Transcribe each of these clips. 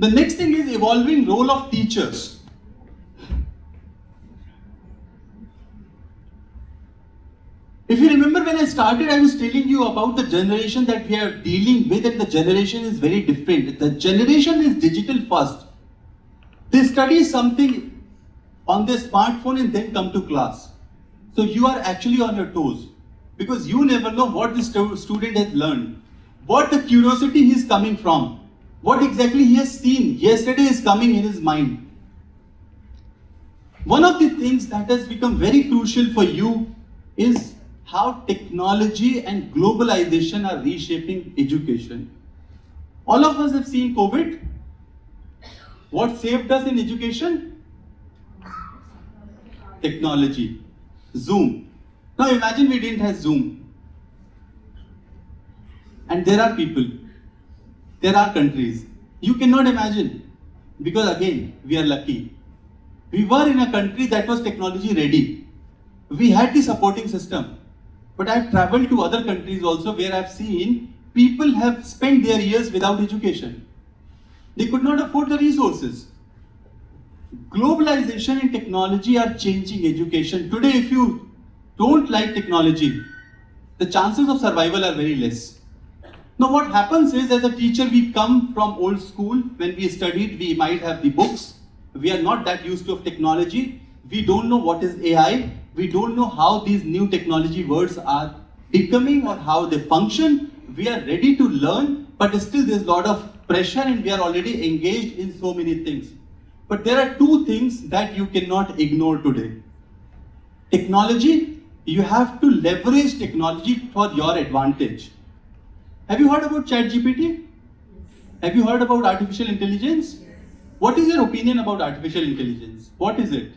The next thing is evolving role of teachers. If you remember when I started, I was telling you about the generation that we are dealing with, and the generation is very different. The generation is digital first. They study something on their smartphone and then come to class. So you are actually on your toes because you never know what the student has learned, what the curiosity he is coming from, what exactly he has seen yesterday is coming in his mind. One of the things that has become very crucial for you is how technology and globalization are reshaping education. All of us have seen COVID. What saved us in education? Technology. Zoom. Now imagine we didn't have Zoom. And there are people, there are countries. You cannot imagine. Because again, we are lucky. We were in a country that was technology ready. We had the supporting system. But I've traveled to other countries also where I've seen people have spent their years without education. They could not afford the resources. Globalization and technology are changing education. Today, if you don't like technology, the chances of survival are very less. Now what happens is, as a teacher, we come from old school. When we studied, we might have the books. We are not that used to technology. We don't know what is AI. We don't know how these new technology words are becoming or how they function. We are ready to learn, but still there's a lot of pressure and we are already engaged in so many things. But there are two things that you cannot ignore today. Technology, you have to leverage technology for your advantage. Have you heard about ChatGPT? Have you heard about artificial intelligence? What is your opinion about artificial intelligence? What is it?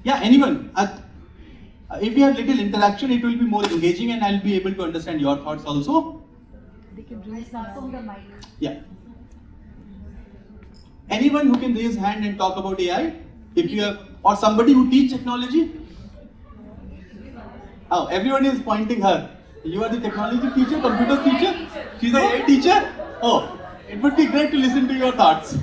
Yeah, anyone. If we have little interaction, it will be more engaging and I'll be able to understand your thoughts also. They can raise from the mic. Yeah. Anyone who can raise hand and talk about AI? If you have, or somebody who teach technology? Oh, everyone is pointing her. You are the technology teacher, computer teacher? She's an AI teacher? Oh, it would be great to listen to your thoughts.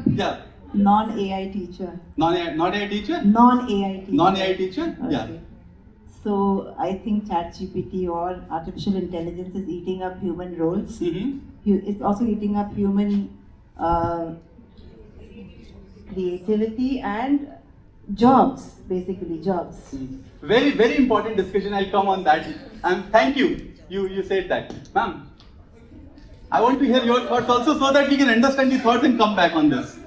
Yeah. Non-AI teacher. Not AI teacher? Non-AI teacher. Non-AI teacher? Okay. Yeah. So I think ChatGPT or artificial intelligence is eating up human roles. Mm-hmm. It's also eating up human creativity and jobs, basically jobs. Very, very important discussion. I'll come on that. And thank you. You said that. Ma'am, I want to hear your thoughts also so that we can understand the thoughts and come back on this.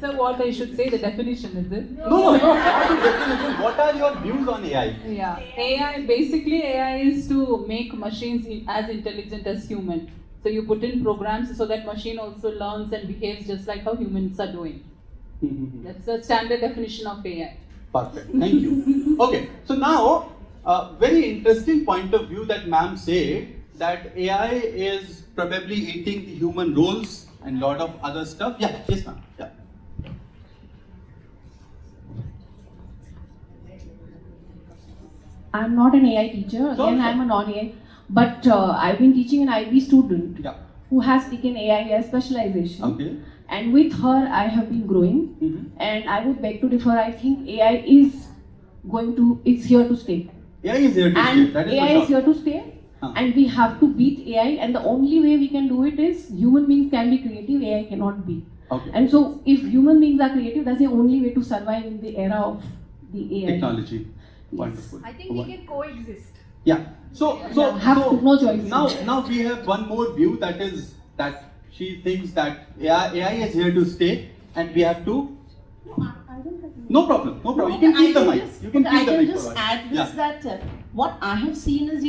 So what I should say, the definition is it? No, not the definition. What are your views on AI? Yeah, AI is to make machines as intelligent as human. So you put in programs so that machine also learns and behaves just like how humans are doing. That's the standard definition of AI. Perfect, thank you. Okay, so now, very interesting point of view that ma'am said that AI is probably eating the human roles and lot of other stuff. Yeah, yes ma'am. Yeah. I'm not an AI teacher, again I'm a non-AI, but I've been teaching an IB student who has taken AI as specialization. Okay. And with her I have been growing, and I would beg to differ. I think AI is here to stay. AI is here to and stay. That is AI is here to stay, and we have to beat AI, and the only way we can do it is human beings can be creative, AI cannot be. Okay. And so if human beings are creative, that's the only way to survive in the era of the AI. Technology. Wonderful. I think we can coexist. Yeah. So no choice. Now we have one more view, that is that she thinks that AI is here to stay and we have to. No problem. You can keep the mic. You can keep the mic. I can just add this that what I have seen is,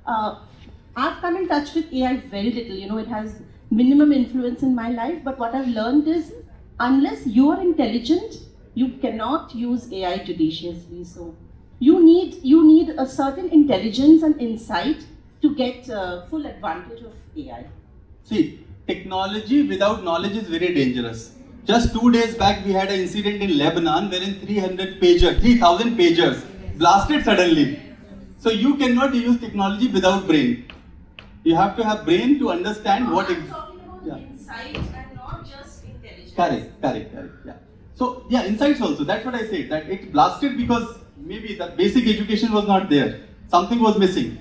I've come in touch with AI very little. It has minimum influence in my life. But what I've learned is, unless you are intelligent, you cannot use AI judiciously. So you need a certain intelligence and insight to get full advantage of AI. See, technology without knowledge is very dangerous. Just 2 days back, we had an incident in Lebanon wherein 3,000 pagers blasted suddenly. So you cannot use technology without brain. You have to have brain to understand what. I'm talking about insights and not just intelligence. Correct. Yeah. So yeah, insights also. That's what I said. That it blasted because maybe the basic education was not there. Something was missing.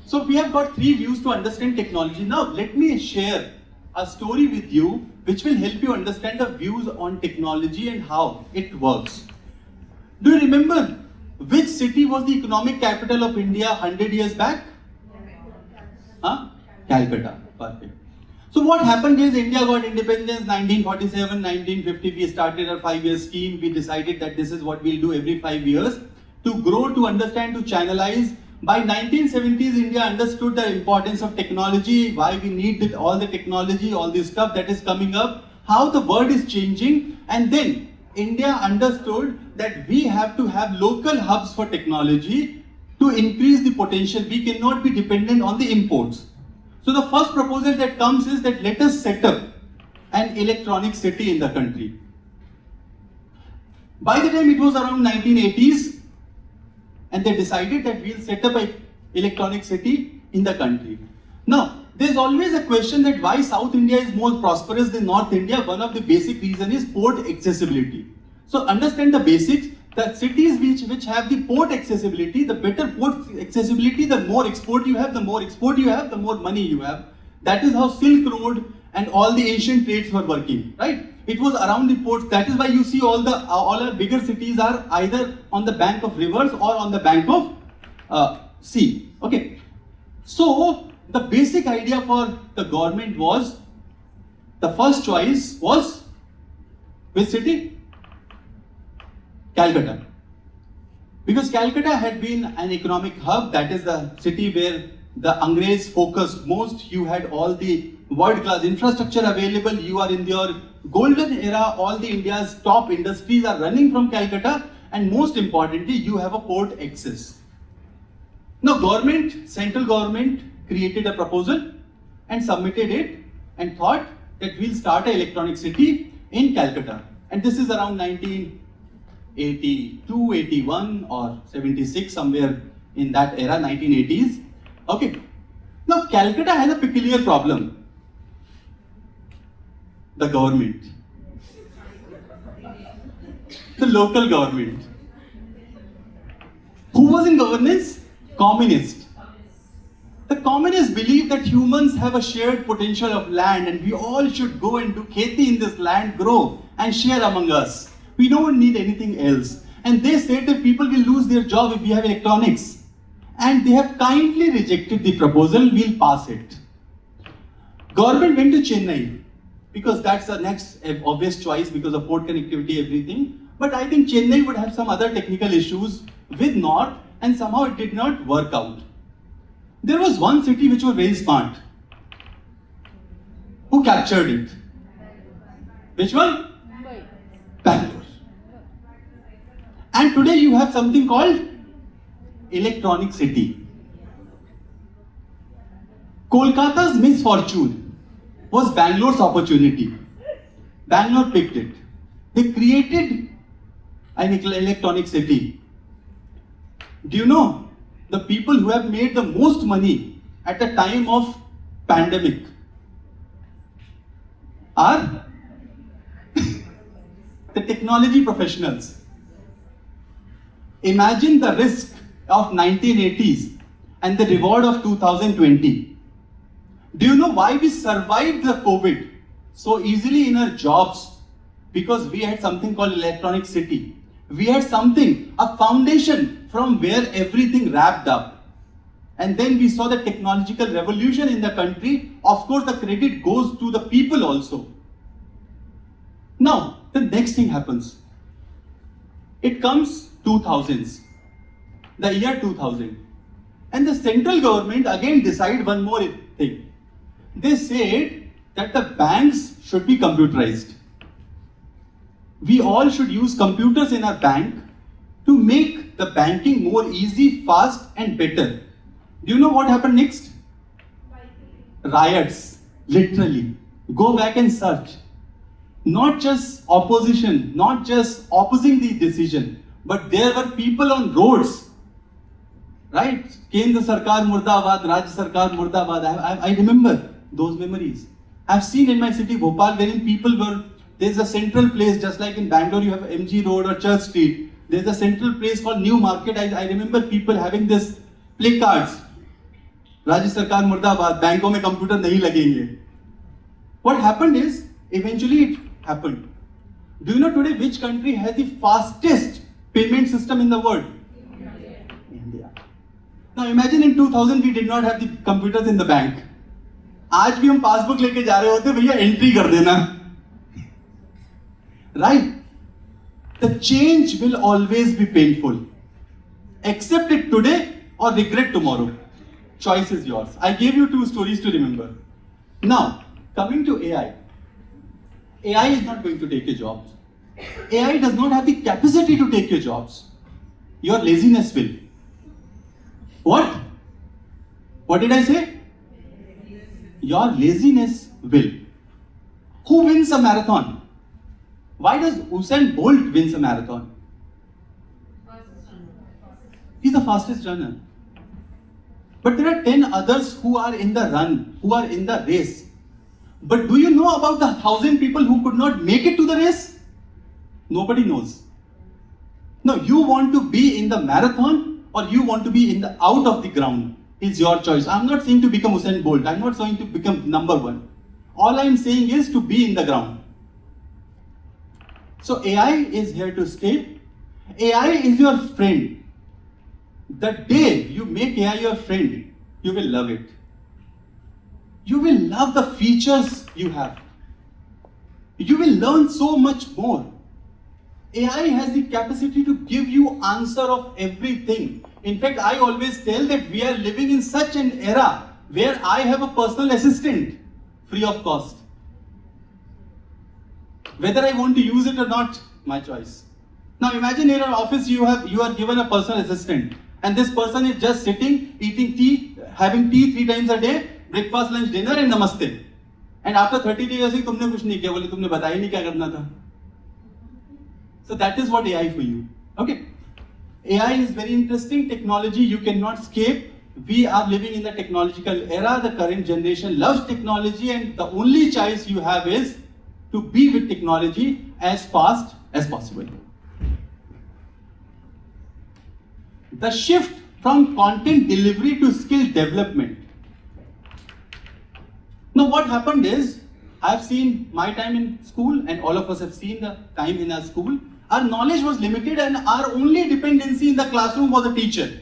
So we have got 3 views to understand technology. Now let me share a story with you which will help you understand the views on technology and how it works. Do you remember which city was the economic capital of India 100 years back? Calcutta. Perfect. So what happened is India got independence 1947, 1950. We started a 5-year scheme. We decided that this is what we'll do every 5 years to grow, to understand, to channelize. By 1970s, India understood the importance of technology, why we need all the technology, all this stuff that is coming up, how the world is changing, and then India understood that we have to have local hubs for technology to increase the potential. We cannot be dependent on the imports. So the first proposal that comes is that let us set up an electronic city in the country. By the time it was around 1980s, and they decided that we'll set up an electronic city in the country. Now, there's always a question that why South India is more prosperous than North India. One of the basic reasons is port accessibility. So understand the basics. The cities which have the port accessibility, the better port accessibility, the more export you have, the more export you have, the more money you have. That is how Silk Road and all the ancient trades were working, right? It was around the ports. That is why you see all our bigger cities are either on the bank of rivers or on the bank of sea. Okay. So the basic idea for the government was, the first choice was which city? Calcutta. Because Calcutta had been an economic hub. That is the city where the Angrez focused most. You had all the world-class infrastructure available. You are in your golden era. All the India's top industries are running from Calcutta, and most importantly, you have a port access. Now, central government created a proposal and submitted it and thought that we'll start an electronic city in Calcutta. And this is around 1982, 81 or 76, somewhere in that era, 1980s. Okay. Now, Calcutta has a peculiar problem. The government. The local government. Who was in governance? Communist. The communists believe that humans have a shared potential of land and we all should go and do kheti in this land, grow and share among us. We don't need anything else. And they said that people will lose their job if we have electronics. And they have kindly rejected the proposal, we'll pass it. Government went to Chennai because that's the next obvious choice because of port connectivity, everything. But I think Chennai would have some other technical issues with North and somehow it did not work out. There was one city which was very smart. Who captured it? Which one? Bangalore. And today you have something called electronic city. Kolkata's misfortune was Bangalore's opportunity. Bangalore picked it. They created an electronic city. Do you know the people who have made the most money at the time of pandemic are the technology professionals? Imagine the risk of 1980s and the reward of 2020. Do you know why we survived the COVID so easily in our jobs? Because we had something called electronic city. We had something, a foundation from where everything wrapped up. And then we saw the technological revolution in the country. Of course, the credit goes to the people also. Now, the next thing happens. It comes 2000s, the year 2000. And the central government again decided one more thing. They said that the banks should be computerized. We all should use computers in our bank to make the banking more easy, fast and better. Do you know what happened next? Riots, literally. Go back and search. Not just opposition, not just opposing the decision, but there were people on roads right? Kendra Sarkar Murdabad, Rajya Sarkar Murdabad. I remember those memories. I've seen in my city, Bhopal, wherein people were, there's a central place, just like in Bangalore, you have MG Road or Church Street. There's a central place called New Market. I remember people having this placards. Rajya Sarkar Murdabad, बैंकों में computer नहीं लगेंगे. What happened is, eventually it happened. Do you know today which country has the fastest payment system in the world? India. Now imagine in 2000 we did not have the computers in the bank. आज भी हम passbook लेके जा रहे होते, भैया entry कर देना. Right? The change will always be painful. Accept it today or regret tomorrow. Choice is yours. I gave you 2 stories to remember. Now, coming to AI. AI is not going to take your jobs. AI does not have the capacity to take your jobs. Your laziness will. What? What did I say? Your laziness will. Who wins a marathon? Why does Usain Bolt wins a marathon? He's the fastest runner. But there are 10 others who are in the run, who are in the race. But do you know about the 1,000 people who could not make it to the race? Nobody knows. No, you want to be in the marathon or you want to be in the out of the ground. It's your choice. I'm not saying to become Usain Bolt. I'm not saying to become number 1. All I'm saying is to be in the ground. So AI is here to stay. AI is your friend. The day you make AI your friend, you will love it. You will love the features you have. You will learn so much more. AI has the capacity to give you answer of everything. In fact, I always tell that we are living in such an era where I have a personal assistant free of cost. Whether I want to use it or not, my choice. Now imagine in an office you are given a personal assistant and this person is just sitting, eating tea, having tea 3 times a day, breakfast, lunch, dinner and namaste. And after 30 days, तुमने कुछ नहीं किया, बोले तुमने बताया नहीं क्या करना था. So that is what AI for you. Okay. AI is very interesting technology. You cannot escape. We are living in the technological era. The current generation loves technology and the only choice you have is to be with technology as fast as possible. The shift from content delivery to skill development. Now what happened is, I've seen my time in school and all of us have seen the time in our school. Our knowledge was limited and our only dependency in the classroom was a teacher.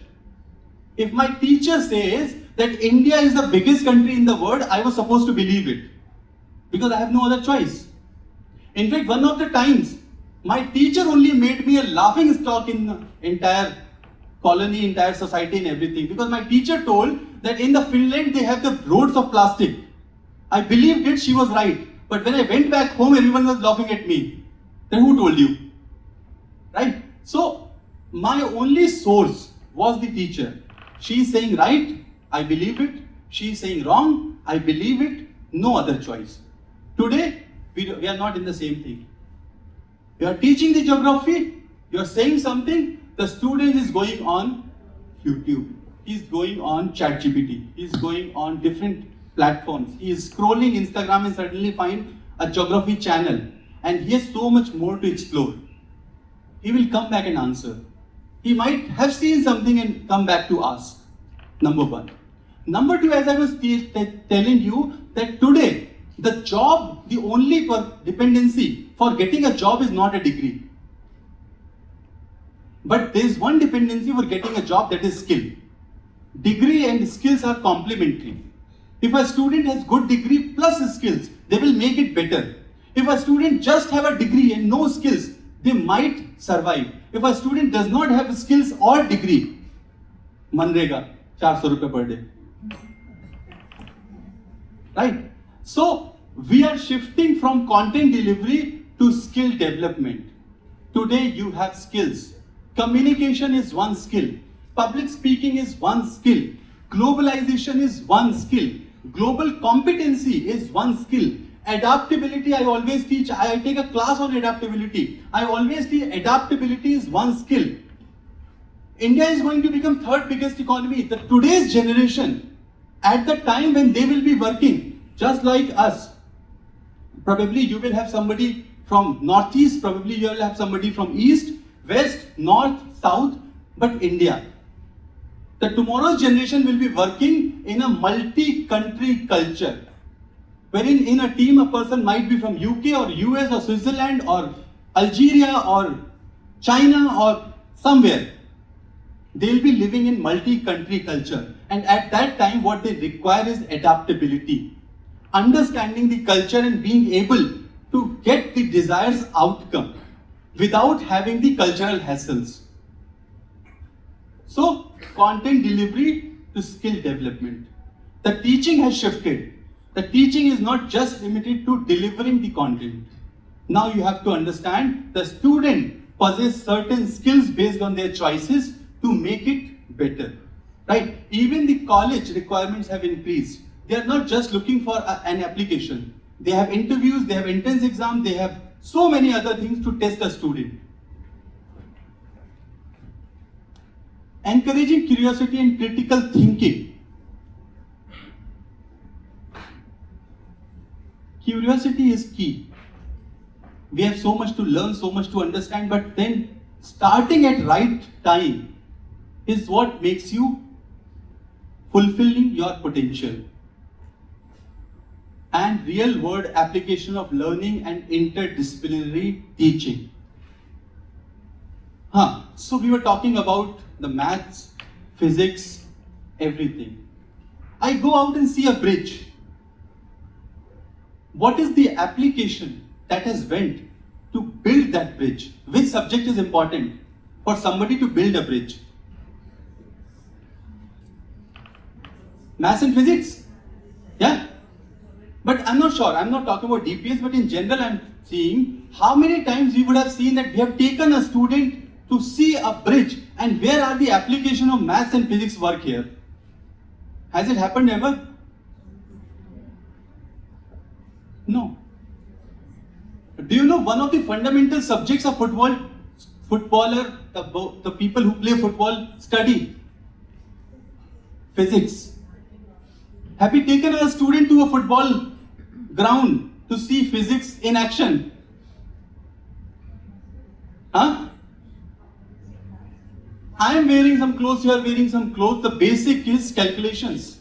If my teacher says that India is the biggest country in the world, I was supposed to believe it because I have no other choice. In fact, one of the times, my teacher only made me a laughing stock in the entire colony, entire society and everything, because my teacher told that in the Finland they have the roads of plastic. I believed it, she was right. But when I went back home, everyone was laughing at me. Then who told you? Right? So, my only source was the teacher. She is saying right, I believe it. She is saying wrong, I believe it. No other choice. Today, we are not in the same thing. You are teaching the geography, you are saying something, the student is going on YouTube, he is going on ChatGPT, he is going on different platforms, he is scrolling Instagram and suddenly find a geography channel and he has so much more to explore. He will come back and answer. He might have seen something and come back to ask. Number 1. Number 2, as I was telling you, that today, the job, the only dependency for getting a job is not a degree. But there is one dependency for getting a job, that is skill. Degree and skills are complementary. If a student has good degree plus skills, they will make it better. If a student just have a degree and no skills, they might survive. If a student does not have skills or degree, Manrega, 400 rupees per day. Right? So, we are shifting from content delivery to skill development. Today, you have skills. Communication is one skill. Public speaking is one skill. Globalization is one skill. Global competency is one skill. Adaptability, I always teach. I take a class on adaptability. I always teach adaptability is one skill. India is going to become third biggest economy. The today's generation, at the time when they will be working, just like us, probably you will have somebody from northeast, probably you will have somebody from east, west, north, south, but India. The tomorrow's generation will be working in a multi-country culture, wherein in a team a person might be from UK or US or Switzerland or Algeria or China or somewhere. They'll be living in multi-country culture, and at that time what they require is adaptability, understanding the culture and being able to get the desired outcome without having the cultural hassles. So, content delivery to skill development. The teaching has shifted. The teaching is not just limited to delivering the content. Now you have to understand the student possesses certain skills based on their choices to make it better. Right? Even the college requirements have increased. They are not just looking for an application. They have interviews, they have entrance exams, they have so many other things to test a student. Encouraging curiosity and critical thinking. Curiosity is key. We have so much to learn, so much to understand, but then starting at right time is what makes you fulfilling your potential. And real world application of learning and interdisciplinary teaching. So we were talking about the maths, physics, everything. I go out and see a bridge. What is the application that has went to build that bridge? Which subject is important for somebody to build a bridge? Maths and physics? Yeah? But I'm not sure, I'm not talking about DPS, but in general I'm seeing how many times we would have seen that we have taken a student to see a bridge, and where are the application of maths and physics work here? Has it happened ever? No. Do you know one of the fundamental subjects of footballer, the people who play football study? Physics. Have you taken a student to a football ground to see physics in action? I am wearing some clothes, you are wearing some clothes. The basic is calculations.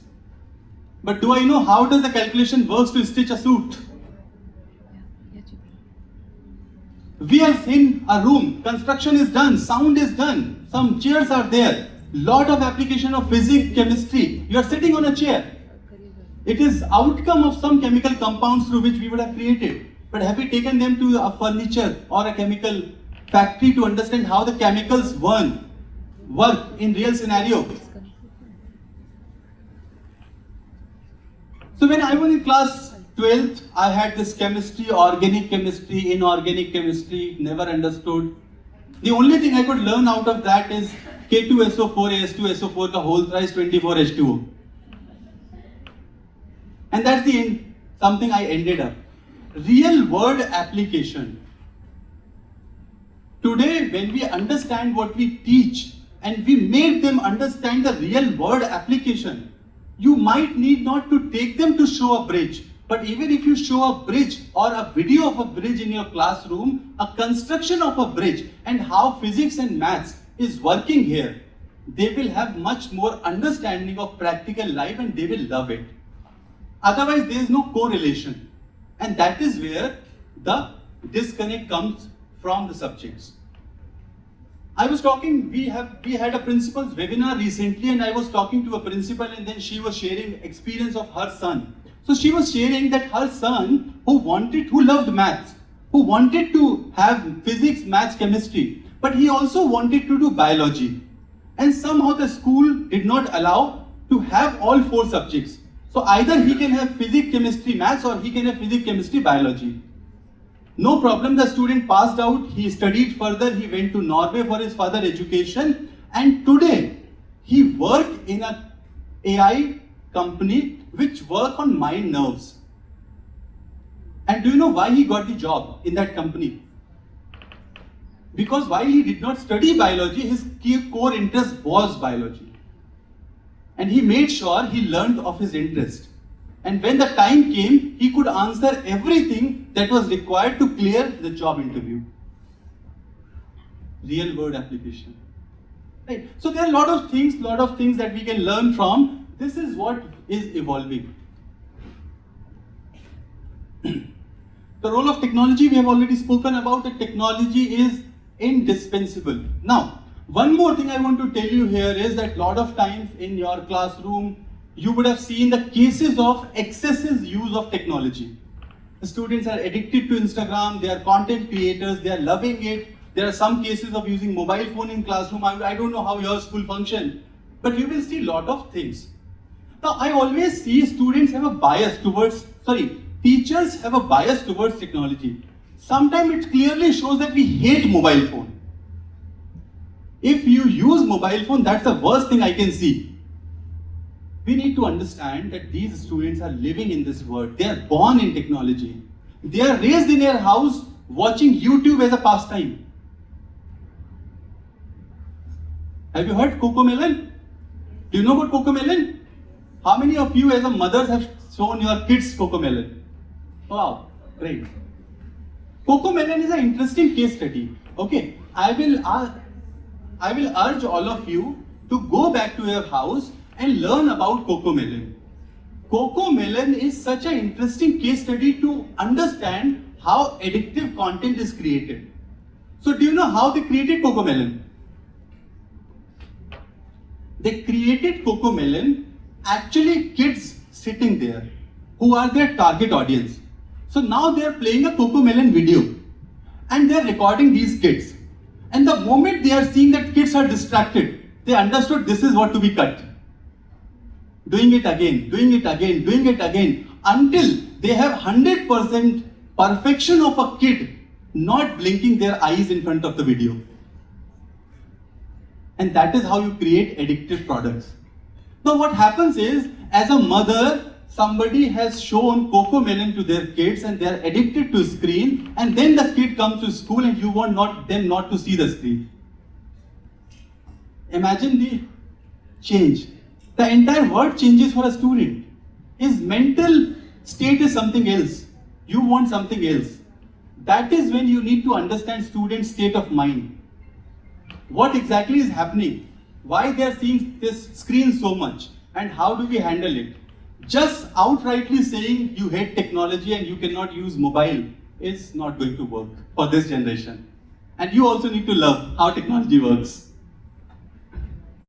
But do I know how does the calculation works to stitch a suit? We are in a room, construction is done, sound is done, some chairs are there, lot of application of physics, chemistry. You are sitting on a chair. It is outcome of some chemical compounds through which we would have created. But have we taken them to a furniture or a chemical factory to understand how the chemicals work in real scenario? So when I was in class 12th, I had this chemistry, organic chemistry, inorganic chemistry, never understood. The only thing I could learn out of that is K2SO4, AS2SO4 ka whole thrice 24H2O. And that's the end, something I ended up. Real world application. Today, when we understand what we teach and we make them understand the real world application, you might need not to take them to show a bridge. But even if you show a bridge or a video of a bridge in your classroom, a construction of a bridge and how physics and maths is working here, they will have much more understanding of practical life and they will love it. Otherwise, there is no correlation. And that is where the disconnect comes from the subjects. I was talking, we had a principal's webinar recently, and I was talking to a principal, and then she was sharing experience of her son. So she was sharing that her son who loved maths, who wanted to have physics, maths, chemistry, but he also wanted to do biology. And somehow the school did not allow to have all 4 subjects. So either he can have physics, chemistry, maths, or he can have physics, chemistry, biology. No problem, the student passed out, he studied further, he went to Norway for his further education, and today he worked in an AI company which work on mind nerves. And do you know why he got the job in that company? Because while he did not study biology, his key core interest was biology. And he made sure he learned of his interest. And when the time came, he could answer everything that was required to clear the job interview. Real world application. Right. So there are a lot of things that we can learn from. This is what is evolving. The role of technology, we have already spoken about. That technology is indispensable. Now, one more thing I want to tell you here is that a lot of times in your classroom, you would have seen the cases of excessive use of technology. The students are addicted to Instagram, they are content creators, they are loving it. There are some cases of using mobile phone in classroom. I don't know how your school function, but you will see a lot of things. Now, I always see students have a bias towards, teachers have a bias towards technology. Sometimes it clearly shows that we hate mobile phone. If you use mobile phone, that's the worst thing I can see. We need to understand that these students are living in this world. They are born in technology. They are raised in their house watching YouTube as a pastime. Have you heard Cocomelon? Do you know about Cocomelon? How many of you as a mothers have shown your kids Cocomelon? Wow, great. Cocomelon is an interesting case study. Okay, I will urge all of you to go back to your house and learn about Cocomelon. Cocomelon is such an interesting case study to understand how addictive content is created. So do you know how they created Cocomelon? They created Cocomelon, actually kids sitting there who are their target audience. So now they are playing a Cocomelon video and they are recording these kids. And the moment they are seeing that kids are distracted, they understood this is what to be cut. Doing it again, doing it again, doing it again, until they have 100% perfection of a kid not blinking their eyes in front of the video. And that is how you create addictive products. Now what happens is, as a mother, somebody has shown Cocomelon to their kids and they are addicted to screen, and then the kid comes to school and you want them not to see the screen. Imagine the change. The entire world changes for a student. His mental state is something else. You want something else. That is when you need to understand students' state of mind. What exactly is happening? Why they are seeing this screen so much? And how do we handle it? Just outrightly saying you hate technology and you cannot use mobile is not going to work for this generation. And you also need to love how technology works.